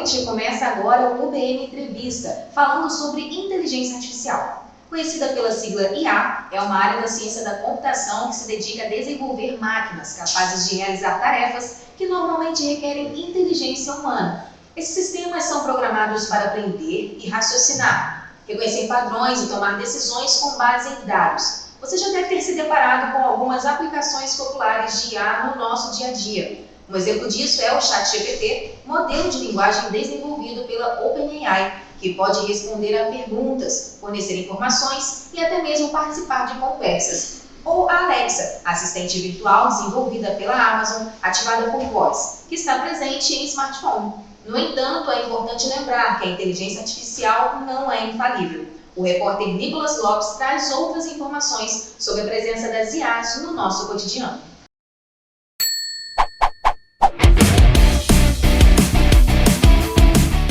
noite, começa agora o UBM Entrevista, falando sobre inteligência artificial. Conhecida pela sigla IA, é uma área da ciência da computação que se dedica a desenvolver máquinas capazes de realizar tarefas que normalmente requerem inteligência humana. Esses sistemas são programados para aprender e raciocinar, reconhecer padrões e tomar decisões com base em dados. Você já deve ter se deparado com algumas aplicações populares de IA no nosso dia a dia. Um exemplo disso é o ChatGPT, modelo de linguagem desenvolvido pela OpenAI, que pode responder a perguntas, fornecer informações e até mesmo participar de conversas. Ou a Alexa, assistente virtual desenvolvida pela Amazon, ativada por voz, que está presente em smartphone. No entanto, é importante lembrar que a inteligência artificial não é infalível. O repórter Nicolas Lopes traz outras informações sobre a presença das IAs no nosso cotidiano.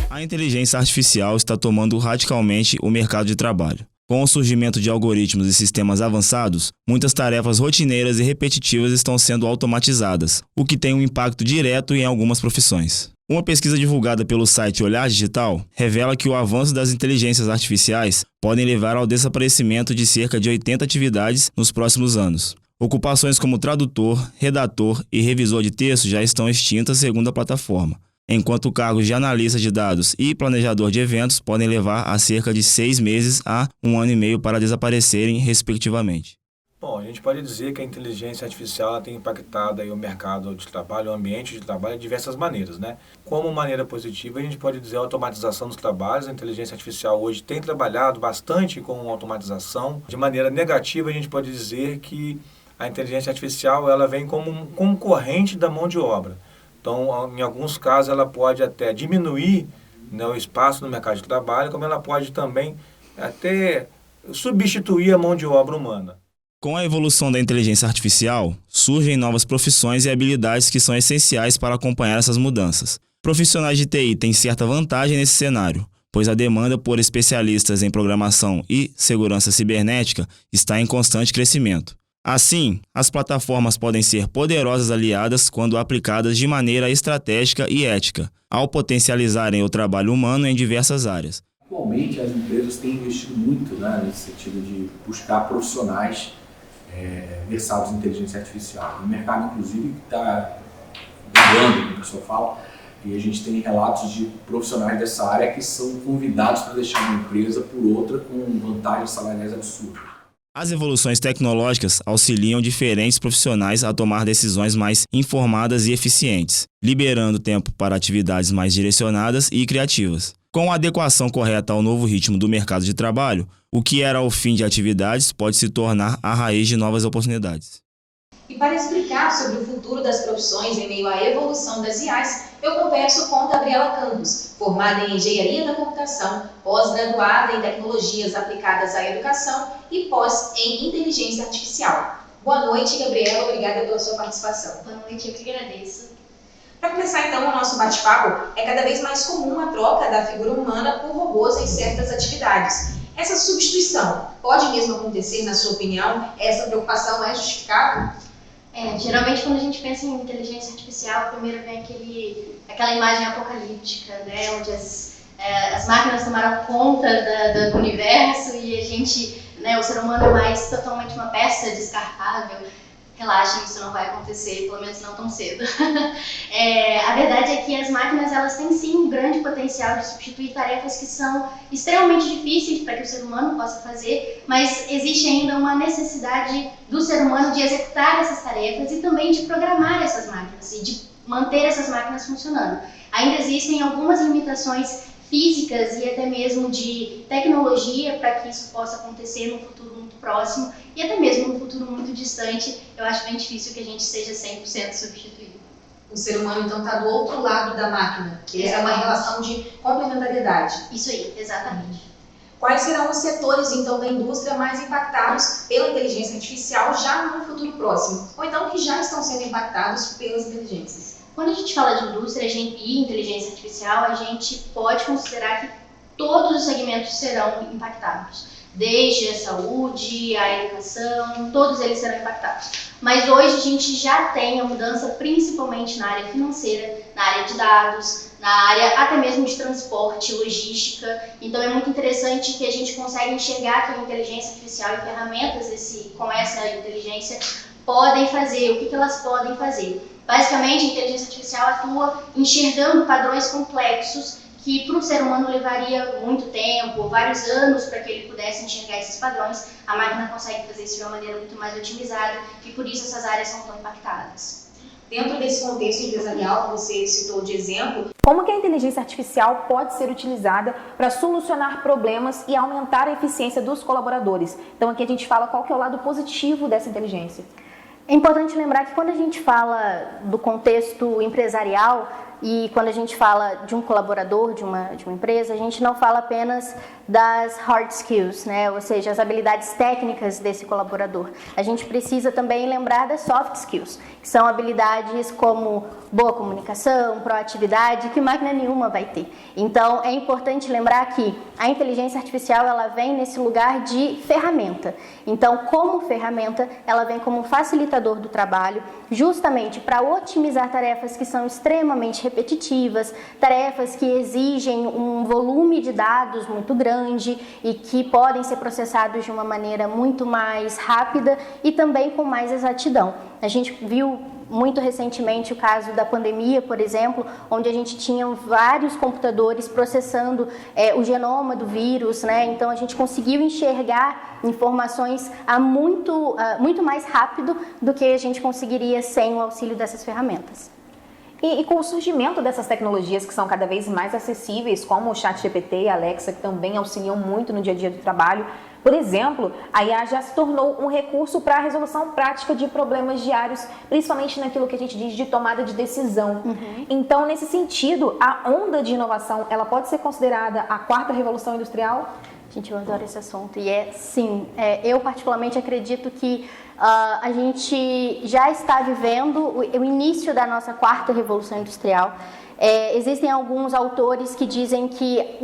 A inteligência artificial está tomando radicalmente o mercado de trabalho. Com o surgimento de algoritmos e sistemas avançados, muitas tarefas rotineiras e repetitivas estão sendo automatizadas, o que tem um impacto direto em algumas profissões. Uma pesquisa divulgada pelo site Olhar Digital revela que o avanço das inteligências artificiais podem levar ao desaparecimento de cerca de 80 atividades nos próximos anos. Ocupações como tradutor, redator e revisor de texto já estão extintas segundo a plataforma, enquanto cargos de analista de dados e planejador de eventos podem levar a cerca de 6 meses a 1 ano e meio para desaparecerem, respectivamente. Bom, a gente pode dizer que a inteligência artificial tem impactado aí o mercado de trabalho, o ambiente de trabalho de diversas maneiras, né? Como maneira positiva, a gente pode dizer a automatização dos trabalhos. A inteligência artificial hoje tem trabalhado bastante com automatização. De maneira negativa, a gente pode dizer que a inteligência artificial ela vem como um concorrente da mão de obra. Então, em alguns casos, ela pode até diminuir, né, o espaço no mercado de trabalho, como ela pode também até substituir a mão de obra humana. Com a evolução da inteligência artificial, surgem novas profissões e habilidades que são essenciais para acompanhar essas mudanças. Profissionais de TI têm certa vantagem nesse cenário, pois a demanda por especialistas em programação e segurança cibernética está em constante crescimento. Assim, as plataformas podem ser poderosas aliadas quando aplicadas de maneira estratégica e ética, ao potencializarem o trabalho humano em diversas áreas. Atualmente, as empresas têm investido muito, né, nesse sentido de buscar profissionais versados em inteligência artificial. O mercado, inclusive, está bombando, como o pessoal fala, e a gente tem relatos de profissionais dessa área que são convidados para deixar uma empresa por outra com vantagens salariais absurdas. As evoluções tecnológicas auxiliam diferentes profissionais a tomar decisões mais informadas e eficientes, liberando tempo para atividades mais direcionadas e criativas. Com a adequação correta ao novo ritmo do mercado de trabalho, o que era o fim de atividades pode se tornar a raiz de novas oportunidades. E para explicar sobre o futuro das profissões em meio à evolução das IAs, eu converso com Gabriela Campos, formada em Engenharia da Computação, pós-graduada em Tecnologias Aplicadas à Educação e pós em Inteligência Artificial. Boa noite, Gabriela. Obrigada pela sua participação. Boa noite, eu que agradeço. Para começar, então, o nosso bate-papo, é cada vez mais comum a troca da figura humana por robôs em certas atividades. Essa substituição pode mesmo acontecer, na sua opinião? Essa preocupação é justificável? Geralmente quando a gente pensa em inteligência artificial, primeiro vem aquela imagem apocalíptica, né, onde as máquinas tomaram conta do universo e a gente, né, o ser humano é mais totalmente uma peça descartável. Relaxem, isso não vai acontecer, pelo menos não tão cedo. A verdade é que as máquinas elas têm sim um grande potencial de substituir tarefas que são extremamente difíceis para que o ser humano possa fazer, mas existe ainda uma necessidade do ser humano de executar essas tarefas e também de programar essas máquinas e de manter essas máquinas funcionando. Ainda existem algumas limitações físicas e até mesmo de tecnologia para que isso possa acontecer no futuro muito próximo e até mesmo no futuro muito distante. Eu acho bem difícil que a gente seja 100% substituído. O ser humano, então, está do outro lado da máquina, que é uma relação de complementariedade. Isso aí, exatamente. Quais serão os setores, então, da indústria mais impactados pela inteligência artificial já no futuro próximo? Ou então que já estão sendo impactados pelas inteligências? Quando a gente fala de indústria e inteligência artificial, a gente pode considerar que todos os segmentos serão impactados. desde a saúde, a educação, todos eles serão impactados. Mas hoje a gente já tem a mudança principalmente na área financeira, na área de dados, na área até mesmo de transporte, logística. Então é muito interessante que a gente consegue enxergar que a inteligência artificial e ferramentas com essa inteligência podem fazer, o que elas podem fazer. Basicamente, a inteligência artificial atua enxergando padrões complexos que para o ser humano levaria muito tempo, vários anos para que ele pudesse enxergar esses padrões. A máquina consegue fazer isso de uma maneira muito mais otimizada e por isso essas áreas são tão impactadas. Dentro desse contexto empresarial que você citou de exemplo, como que a inteligência artificial pode ser utilizada para solucionar problemas e aumentar a eficiência dos colaboradores? Então aqui a gente fala qual que é o lado positivo dessa inteligência. É importante lembrar que quando a gente fala do contexto empresarial e quando a gente fala de um colaborador, de uma empresa, a gente não fala apenas das hard skills, né? Ou seja, as habilidades técnicas desse colaborador. A gente precisa também lembrar das soft skills, que são habilidades como boa comunicação, proatividade, que máquina nenhuma vai ter. Então, é importante lembrar que a inteligência artificial ela vem nesse lugar de ferramenta. Então, como ferramenta, ela vem como facilitador do trabalho, justamente para otimizar tarefas que são extremamente repetitivas, tarefas que exigem um volume de dados muito grande e que podem ser processados de uma maneira muito mais rápida e também com mais exatidão. A gente viu muito recentemente o caso da pandemia, por exemplo, onde a gente tinha vários computadores processando o genoma do vírus, né? Então a gente conseguiu enxergar informações muito mais rápido do que a gente conseguiria sem o auxílio dessas ferramentas. E com o surgimento dessas tecnologias que são cada vez mais acessíveis, como o ChatGPT e a Alexa, que também auxiliam muito no dia a dia do trabalho, por exemplo, a IA já se tornou um recurso para a resolução prática de problemas diários, principalmente naquilo que a gente diz de tomada de decisão. Então, nesse sentido, a onda de inovação, ela pode ser considerada a quarta revolução industrial? Gente, eu adoro esse assunto. E sim, eu particularmente acredito que a gente já está vivendo o início da nossa quarta revolução industrial. Existem alguns autores que dizem que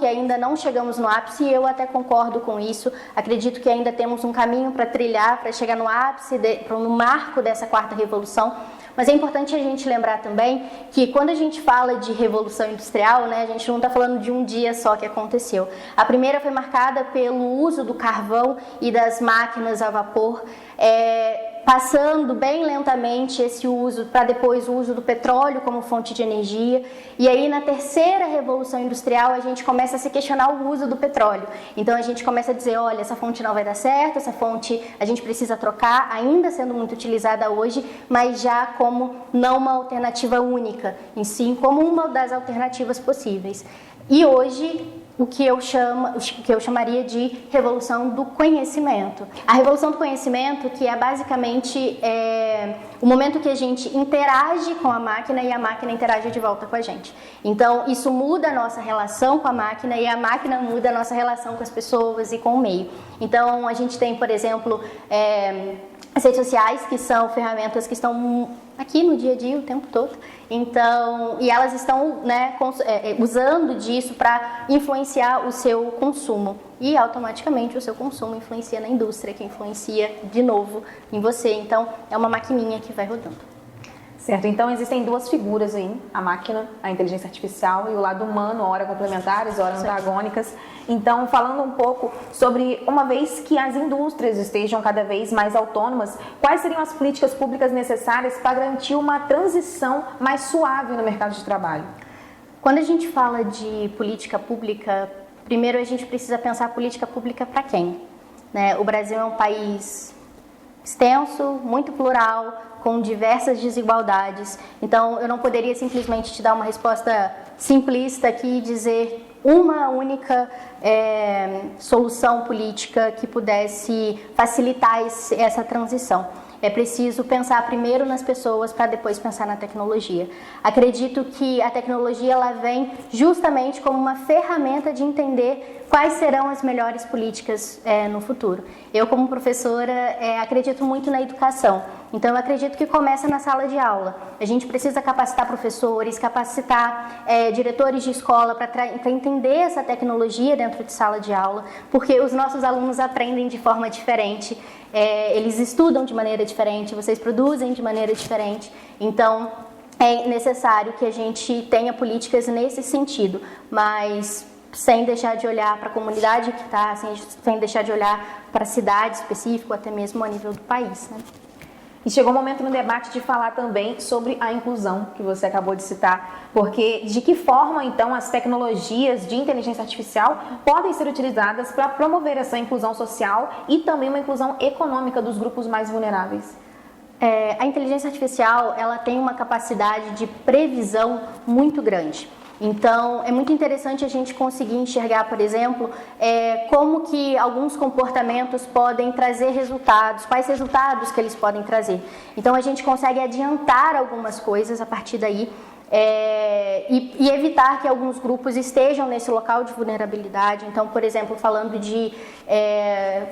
ainda não chegamos no ápice, e eu até concordo com isso. Acredito que ainda temos um caminho para trilhar, para chegar no ápice, no marco dessa quarta revolução. Mas é importante a gente lembrar também que quando a gente fala de revolução industrial, né, a gente não está falando de um dia só que aconteceu. A primeira foi marcada pelo uso do carvão e das máquinas a vapor, passando bem lentamente esse uso para depois o uso do petróleo como fonte de energia. E aí na terceira revolução industrial a gente começa a se questionar o uso do petróleo. Então a gente começa a dizer, olha, essa fonte não vai dar certo, essa fonte a gente precisa trocar, ainda sendo muito utilizada hoje, mas já como não uma alternativa única, em si como uma das alternativas possíveis. E hoje o que eu chamaria de revolução do conhecimento. A revolução do conhecimento, que é basicamente o momento que a gente interage com a máquina e a máquina interage de volta com a gente. Então, isso muda a nossa relação com a máquina e a máquina muda a nossa relação com as pessoas e com o meio. Então, a gente tem, por exemplo, as redes sociais, que são ferramentas que estão aqui no dia a dia o tempo todo. Então, e elas estão usando disso para influenciar o seu consumo. E automaticamente o seu consumo influencia na indústria, que influencia de novo em você. Então, é uma maquininha que vai rodando. Certo, então existem duas figuras aí, a máquina, a inteligência artificial e o lado humano, ora complementares, ora antagônicas. Então, falando um pouco sobre, uma vez que as indústrias estejam cada vez mais autônomas, quais seriam as políticas públicas necessárias para garantir uma transição mais suave no mercado de trabalho? Quando a gente fala de política pública, primeiro a gente precisa pensar política pública para quem? O Brasil é um país extenso, muito plural, com diversas desigualdades. Então, eu não poderia simplesmente te dar uma resposta simplista aqui e dizer uma única solução política que pudesse facilitar essa transição. É preciso pensar primeiro nas pessoas para depois pensar na tecnologia. Acredito que a tecnologia ela vem justamente como uma ferramenta de entender quais serão as melhores políticas no futuro. Eu, como professora, acredito muito na educação. Então, eu acredito que começa na sala de aula. A gente precisa capacitar professores, capacitar diretores de escola para entender essa tecnologia dentro de sala de aula, porque os nossos alunos aprendem de forma diferente, eles estudam de maneira diferente, vocês produzem de maneira diferente. Então, é necessário que a gente tenha políticas nesse sentido, mas sem deixar de olhar para a comunidade que está, sem deixar de olhar para a cidade específica, ou até mesmo a nível do país, né? E chegou o momento no debate de falar também sobre a inclusão, que você acabou de citar, porque de que forma, então, as tecnologias de inteligência artificial podem ser utilizadas para promover essa inclusão social e também uma inclusão econômica dos grupos mais vulneráveis? A inteligência artificial, ela tem uma capacidade de previsão muito grande. Então, é muito interessante a gente conseguir enxergar, por exemplo, como que alguns comportamentos podem trazer resultados, quais resultados que eles podem trazer. Então, a gente consegue adiantar algumas coisas a partir daí e evitar que alguns grupos estejam nesse local de vulnerabilidade. Então, por exemplo, falando de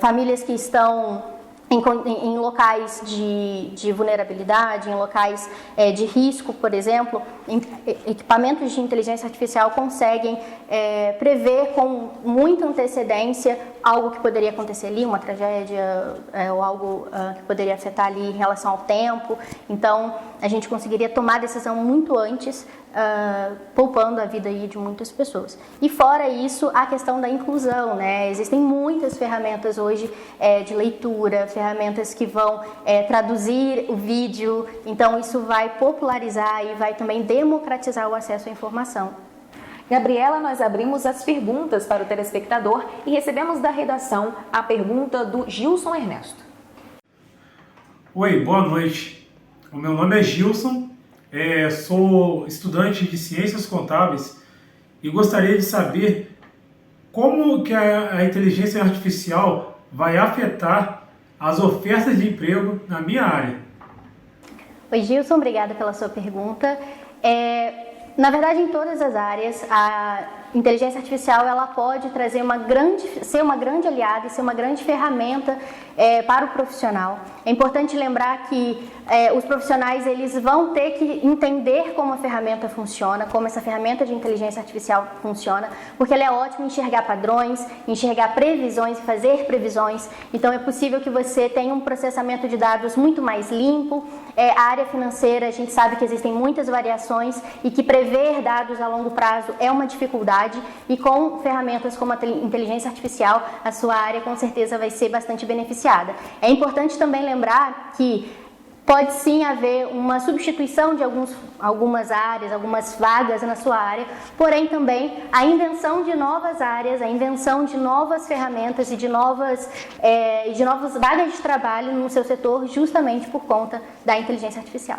famílias que estão em locais de vulnerabilidade, em locais de risco, por exemplo, equipamentos de inteligência artificial conseguem prever com muita antecedência algo que poderia acontecer ali, uma tragédia ou algo que poderia afetar ali em relação ao tempo. Então, a gente conseguiria tomar decisão muito antes, poupando a vida aí de muitas pessoas. E fora isso, a questão da inclusão, né? Existem muitas ferramentas hoje de leitura, ferramentas que vão traduzir o vídeo, então isso vai popularizar e vai também democratizar o acesso à informação. Gabriela, nós abrimos as perguntas para o telespectador e recebemos da redação a pergunta do Gilson Ernesto. Oi, boa noite. O meu nome é Gilson, sou estudante de Ciências Contábeis e gostaria de saber como que a inteligência artificial vai afetar as ofertas de emprego na minha área. Oi, Gilson, obrigada pela sua pergunta. Na verdade, em todas as áreas, a inteligência artificial ela pode trazer ser uma grande aliada e ser uma grande ferramenta para o profissional. É importante lembrar que os profissionais eles vão ter que entender como a ferramenta funciona, como essa ferramenta de inteligência artificial funciona, porque ela é ótima em enxergar padrões, enxergar previsões e fazer previsões. Então, é possível que você tenha um processamento de dados muito mais limpo. A área financeira, a gente sabe que existem muitas variações e que prever dados a longo prazo é uma dificuldade, e com ferramentas como a inteligência artificial, a sua área com certeza vai ser bastante beneficiada. É importante também lembrar que pode sim haver uma substituição de algumas áreas, algumas vagas na sua área, porém também a invenção de novas áreas, a invenção de novas ferramentas e de novas vagas de trabalho no seu setor, justamente por conta da inteligência artificial.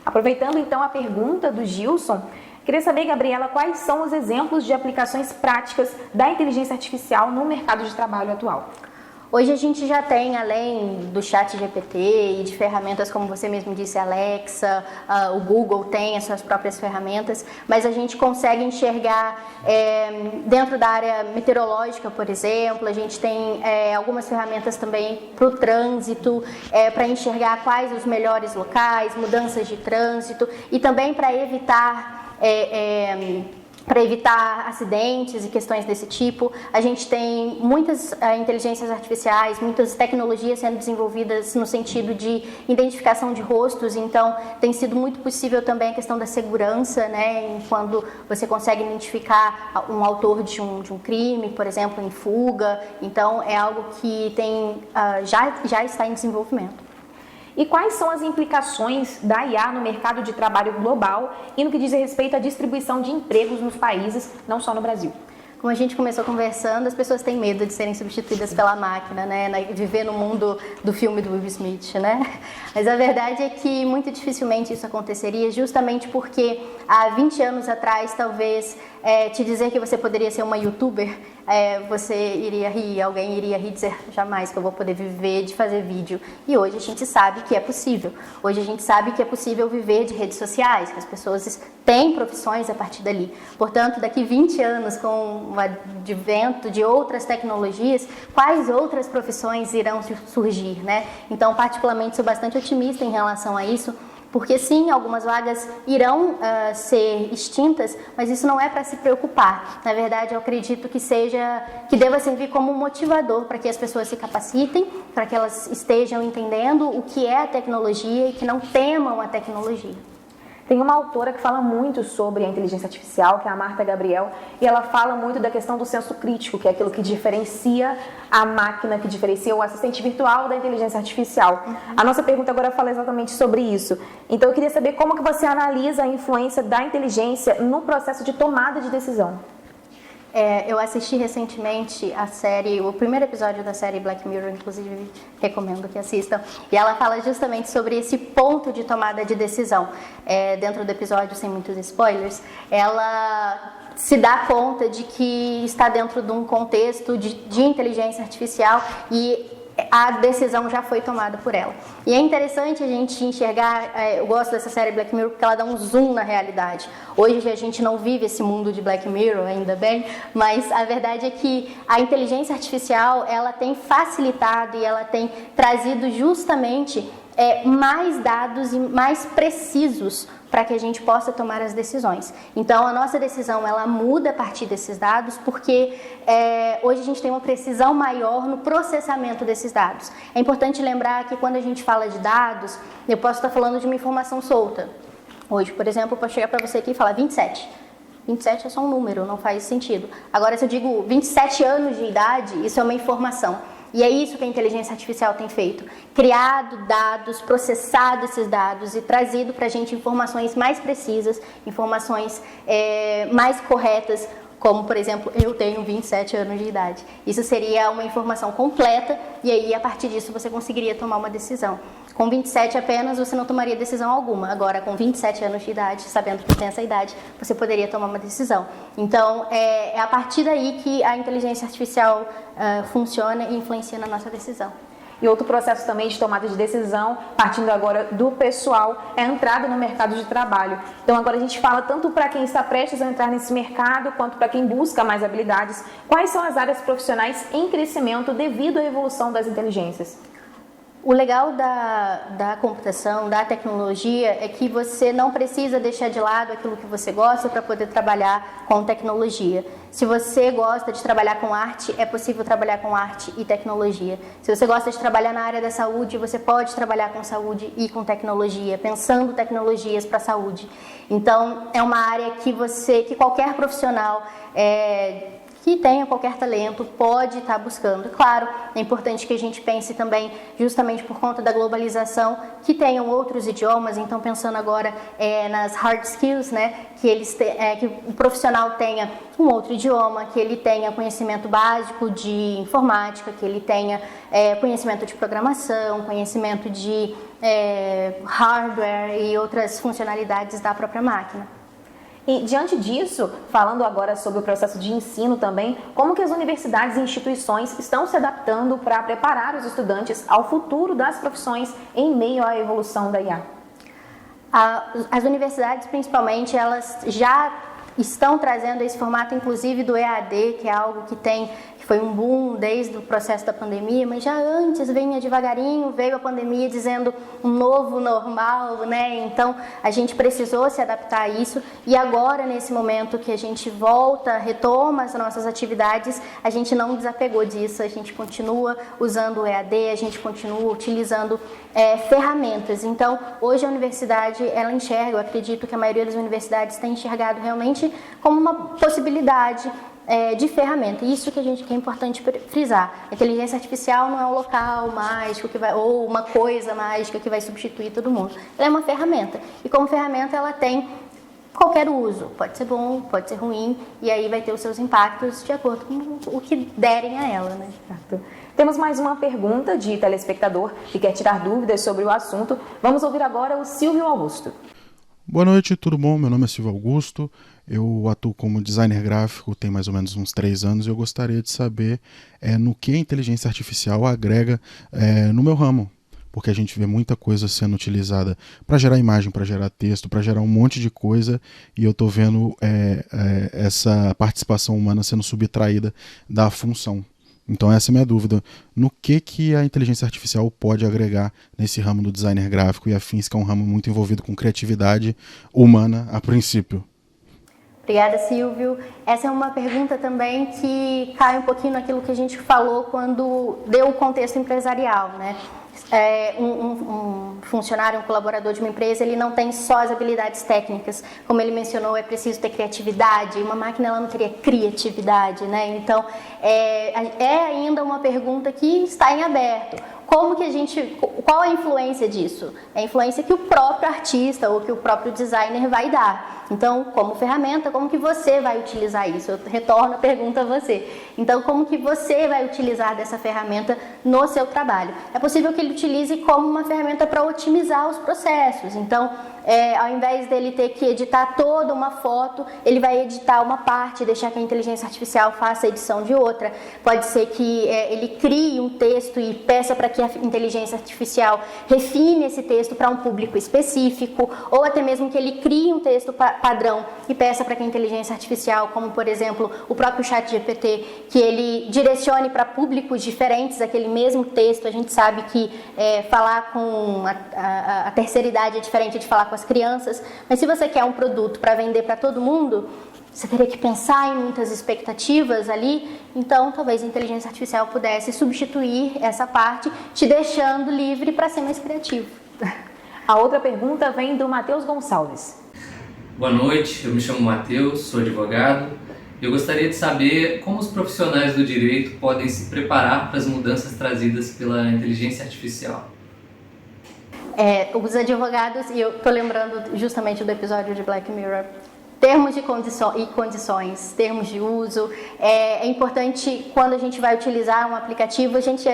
Aproveitando então a pergunta do Gilson, queria saber, Gabriela, quais são os exemplos de aplicações práticas da inteligência artificial no mercado de trabalho atual? Hoje a gente já tem, além do ChatGPT e de ferramentas como você mesmo disse, Alexa, o Google tem as suas próprias ferramentas, mas a gente consegue enxergar dentro da área meteorológica, por exemplo, a gente tem algumas ferramentas também para o trânsito, para enxergar quais os melhores locais, mudanças de trânsito e também para evitar acidentes e questões desse tipo. A gente tem muitas inteligências artificiais, muitas tecnologias sendo desenvolvidas no sentido de identificação de rostos, então tem sido muito possível também a questão da segurança, né, quando você consegue identificar um autor de um crime, por exemplo, em fuga, então é algo que já está em desenvolvimento. E quais são as implicações da IA no mercado de trabalho global e no que diz respeito à distribuição de empregos nos países, não só no Brasil? Como a gente começou conversando, as pessoas têm medo de serem substituídas pela máquina, né? Viver no mundo do filme do Will Smith, né? Mas a verdade é que muito dificilmente isso aconteceria, justamente porque há 20 anos atrás, talvez, te dizer que você poderia ser uma youtuber, você iria rir, alguém iria rir e dizer jamais que eu vou poder viver de fazer vídeo. E hoje a gente sabe que é possível. Hoje a gente sabe que é possível viver de redes sociais, que as pessoas têm profissões a partir dali. Portanto, daqui 20 anos, com o advento de outras tecnologias, quais outras profissões irão surgir, né? Então, particularmente, sou bastante otimista em relação a isso, porque sim, algumas vagas irão ser extintas, mas isso não é para se preocupar. Na verdade, eu acredito que deva servir como um motivador para que as pessoas se capacitem, para que elas estejam entendendo o que é a tecnologia e que não temam a tecnologia. Tem uma autora que fala muito sobre a inteligência artificial, que é a Marta Gabriel, e ela fala muito da questão do senso crítico, que é aquilo que diferencia a máquina, que diferencia o assistente virtual da inteligência artificial. A nossa pergunta agora fala exatamente sobre isso. Então eu queria saber como que você analisa a influência da inteligência no processo de tomada de decisão. Eu assisti recentemente a série, o primeiro episódio da série Black Mirror, inclusive recomendo que assistam, e ela fala justamente sobre esse ponto de tomada de decisão. Dentro do episódio, sem muitos spoilers, ela se dá conta de que está dentro de um contexto de inteligência artificial e a decisão já foi tomada por ela. E é interessante a gente enxergar, eu gosto dessa série Black Mirror porque ela dá um zoom na realidade. Hoje a gente não vive esse mundo de Black Mirror, ainda bem, mas a verdade é que a inteligência artificial, ela tem facilitado e ela tem trazido justamente mais dados e mais precisos para que a gente possa tomar as decisões. Então, a nossa decisão, ela muda a partir desses dados, porque hoje a gente tem uma precisão maior no processamento desses dados. É importante lembrar que quando a gente fala de dados, eu posso estar falando de uma informação solta. Hoje, por exemplo, eu posso chegar para você aqui e falar 27. 27 é só um número, não faz sentido. Agora, se eu digo 27 anos de idade, isso é uma informação. E é isso que a inteligência artificial tem feito. Criado dados, processado esses dados e trazido para a gente informações mais precisas, informações mais corretas, como, por exemplo, eu tenho 27 anos de idade. Isso seria uma informação completa e aí, a partir disso, você conseguiria tomar uma decisão. Com 27 apenas, você não tomaria decisão alguma. Agora, com 27 anos de idade, sabendo que tem essa idade, você poderia tomar uma decisão. Então, é a partir daí que a inteligência artificial funciona e influencia na nossa decisão. E outro processo também de tomada de decisão, partindo agora do pessoal, é a entrada no mercado de trabalho. Então agora a gente fala tanto para quem está prestes a entrar nesse mercado, quanto para quem busca mais habilidades. Quais são as áreas profissionais em crescimento devido à evolução das inteligências? O legal da computação, da tecnologia, é que você não precisa deixar de lado aquilo que você gosta para poder trabalhar com tecnologia. Se você gosta de trabalhar com arte, é possível trabalhar com arte e tecnologia. Se você gosta de trabalhar na área da saúde, você pode trabalhar com saúde e com tecnologia, pensando tecnologias para a saúde. Então, é uma área que qualquer profissional que tenha qualquer talento pode estar buscando. Claro, é importante que a gente pense também, justamente por conta da globalização, que tenham outros idiomas. Então, pensando agora nas hard skills, né, que o profissional tenha um outro idioma, que ele tenha conhecimento básico de informática, que ele tenha conhecimento de programação, conhecimento de hardware e outras funcionalidades da própria máquina. E diante disso, falando agora sobre o processo de ensino também, como que as universidades e instituições estão se adaptando para preparar os estudantes ao futuro das profissões em meio à evolução da IA? As universidades, principalmente, elas já estão trazendo esse formato, inclusive, do EAD, que é algo que foi um boom desde o processo da pandemia, mas já antes vinha devagarinho, veio a pandemia dizendo um novo normal, né? Então, a gente precisou se adaptar a isso e agora, nesse momento que a gente retoma as nossas atividades, a gente não desapegou disso, a gente continua usando o EAD, a gente continua utilizando ferramentas. Então, hoje a universidade, ela enxerga, eu acredito que a maioria das universidades tem enxergado realmente como uma possibilidade de ferramenta. Isso que é importante frisar. A inteligência artificial não é um local mágico ou uma coisa mágica que vai substituir todo mundo. Ela é uma ferramenta. E como ferramenta ela tem qualquer uso. Pode ser bom, pode ser ruim, e aí vai ter os seus impactos de acordo com o que derem a ela, né? Exato. Temos mais uma pergunta de telespectador que quer tirar dúvidas sobre o assunto. Vamos ouvir agora o Silvio Augusto. Boa noite, tudo bom? Meu nome é Silvio Augusto, eu atuo como designer gráfico tem mais ou menos uns 3 anos e eu gostaria de saber no que a inteligência artificial agrega no meu ramo, porque a gente vê muita coisa sendo utilizada para gerar imagem, para gerar texto, para gerar um monte de coisa e eu estou vendo essa participação humana sendo subtraída da função. Então essa é a minha dúvida, no que a inteligência artificial pode agregar nesse ramo do designer gráfico e afins, que é um ramo muito envolvido com criatividade humana a princípio. Obrigada, Silvio. Essa é uma pergunta também que cai um pouquinho naquilo que a gente falou quando deu o contexto empresarial, né? Um funcionário, um colaborador de uma empresa, ele não tem só as habilidades técnicas, como ele mencionou, é preciso ter criatividade, uma máquina ela não teria criatividade, né? Então, é ainda uma pergunta que está em aberto. Qual a influência disso? É a influência que o próprio artista ou que o próprio designer vai dar. Então, como ferramenta, como que você vai utilizar isso? Eu retorno a pergunta a você. Então, como que você vai utilizar dessa ferramenta no seu trabalho? É possível que ele utilize como uma ferramenta para otimizar os processos. Então, ao invés dele ter que editar toda uma foto, ele vai editar uma parte, deixar que a inteligência artificial faça a edição de outra. Pode ser que ele crie um texto e peça para que a inteligência artificial refine esse texto para um público específico, ou até mesmo que ele crie um texto padrão e peça para que a inteligência artificial, como por exemplo o próprio ChatGPT, que ele direcione para públicos diferentes aquele mesmo texto. A gente sabe que falar com a terceira idade é diferente de falar com as crianças, mas se você quer um produto para vender para todo mundo, você teria que pensar em muitas expectativas ali, então talvez a inteligência artificial pudesse substituir essa parte, te deixando livre para ser mais criativo. A outra pergunta vem do Matheus Gonçalves. Boa noite, eu me chamo Matheus, sou advogado. Eu gostaria de saber como os profissionais do direito podem se preparar para as mudanças trazidas pela inteligência artificial. Os advogados, e eu estou lembrando justamente do episódio de Black Mirror, termos de condições, termos de uso. É importante, quando a gente vai utilizar um aplicativo, a gente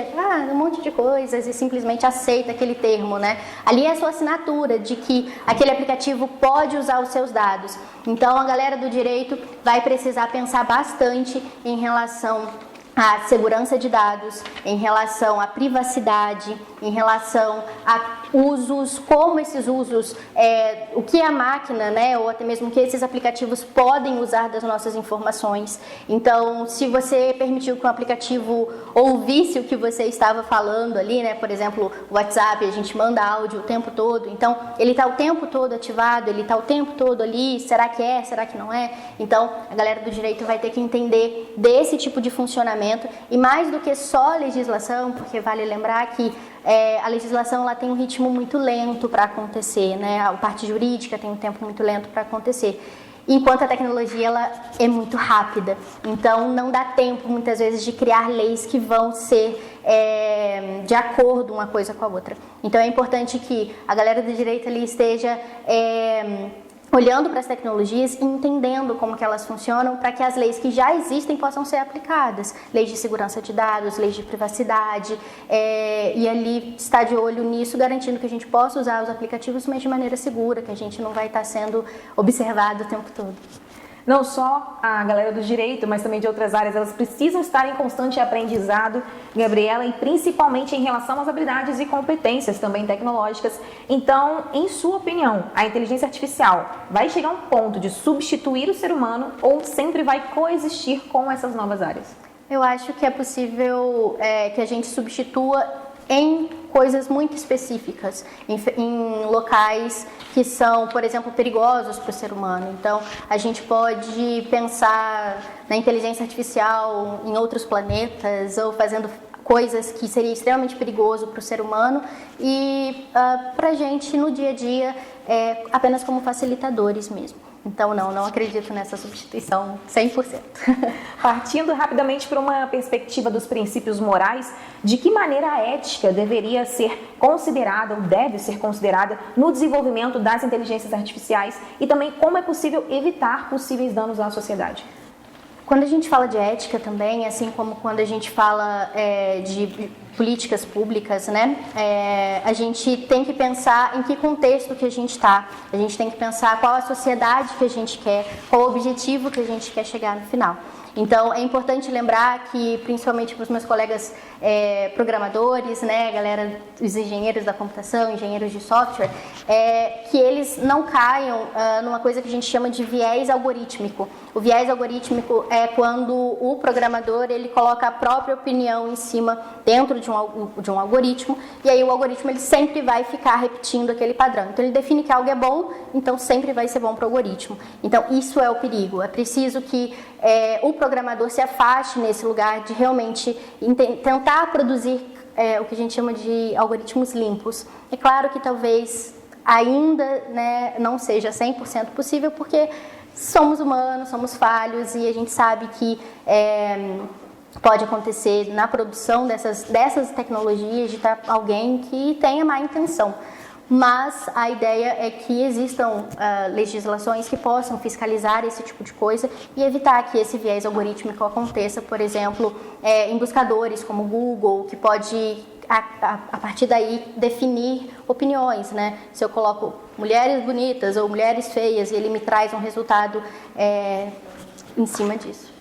um monte de coisas e simplesmente aceita aquele termo, né? Ali é a sua assinatura de que aquele aplicativo pode usar os seus dados. Então, a galera do direito vai precisar pensar bastante em relação à segurança de dados, em relação à privacidade, em relação a usos, como esses usos, o que a máquina, né, ou até mesmo que esses aplicativos podem usar das nossas informações. Então, se você permitiu que um aplicativo ouvisse o que você estava falando ali, né, por exemplo, o WhatsApp, a gente manda áudio o tempo todo, então ele está o tempo todo ativado, ele está o tempo todo ali, será que é, será que não é? Então, a galera do direito vai ter que entender desse tipo de funcionamento, e mais do que só a legislação, porque vale lembrar que a legislação ela tem um ritmo muito lento para acontecer, né? A parte jurídica tem um tempo muito lento para acontecer, enquanto a tecnologia ela é muito rápida. Então não dá tempo muitas vezes de criar leis que vão ser de acordo uma coisa com a outra. Então é importante que a galera do direito ali esteja olhando para as tecnologias e entendendo como que elas funcionam para que as leis que já existem possam ser aplicadas. Leis de segurança de dados, leis de privacidade, e ali estar de olho nisso, garantindo que a gente possa usar os aplicativos, mas de maneira segura, que a gente não vai estar sendo observado o tempo todo. Não só a galera do direito, mas também de outras áreas, elas precisam estar em constante aprendizado, Gabriela, e principalmente em relação às habilidades e competências também tecnológicas. Então, em sua opinião, a inteligência artificial vai chegar a um ponto de substituir o ser humano ou sempre vai coexistir com essas novas áreas? Eu acho que é possível que a gente substitua em coisas muito específicas, em locais que são, por exemplo, perigosos para o ser humano. Então, a gente pode pensar na inteligência artificial em outros planetas ou fazendo coisas que seria extremamente perigoso para o ser humano e para a gente no dia a dia apenas como facilitadores mesmo. Então, não acredito nessa substituição 100%. Partindo rapidamente para uma perspectiva dos princípios morais, de que maneira a ética deveria ser considerada ou deve ser considerada no desenvolvimento das inteligências artificiais e também como é possível evitar possíveis danos à sociedade? Quando a gente fala de ética também, assim como quando a gente fala de políticas públicas, né, a gente tem que pensar em que contexto que a gente está, a gente tem que pensar qual a sociedade que a gente quer, qual o objetivo que a gente quer chegar no final. Então, é importante lembrar que, principalmente para os meus colegas programadores, né, galera, os engenheiros da computação, engenheiros de software, que eles não caiam numa coisa que a gente chama de viés algorítmico. O viés algorítmico é quando o programador ele coloca a própria opinião em cima, dentro de um algoritmo, e aí o algoritmo ele sempre vai ficar repetindo aquele padrão. Então, ele define que algo é bom, então sempre vai ser bom para o algoritmo. Então, isso é o perigo. É preciso que o programador se afaste nesse lugar de realmente tentar produzir o que a gente chama de algoritmos limpos. É claro que talvez ainda, né, não seja 100% possível, porque somos humanos, somos falhos e a gente sabe que pode acontecer na produção dessas tecnologias de alguém que tenha má intenção. Mas a ideia é que existam legislações que possam fiscalizar esse tipo de coisa e evitar que esse viés algorítmico aconteça, por exemplo, em buscadores como o Google, que pode, a partir daí, definir opiniões, né? Se eu coloco mulheres bonitas ou mulheres feias e ele me traz um resultado em cima disso.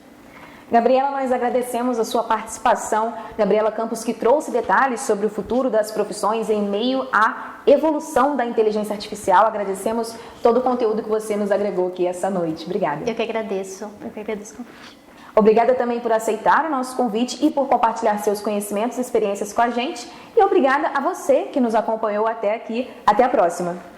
Gabriela, nós agradecemos a sua participação. Gabriela Campos, que trouxe detalhes sobre o futuro das profissões em meio à evolução da inteligência artificial. Agradecemos todo o conteúdo que você nos agregou aqui essa noite. Obrigada. Eu que agradeço. Eu que agradeço o convite. Obrigada também por aceitar o nosso convite e por compartilhar seus conhecimentos e experiências com a gente. E obrigada a você que nos acompanhou até aqui. Até a próxima.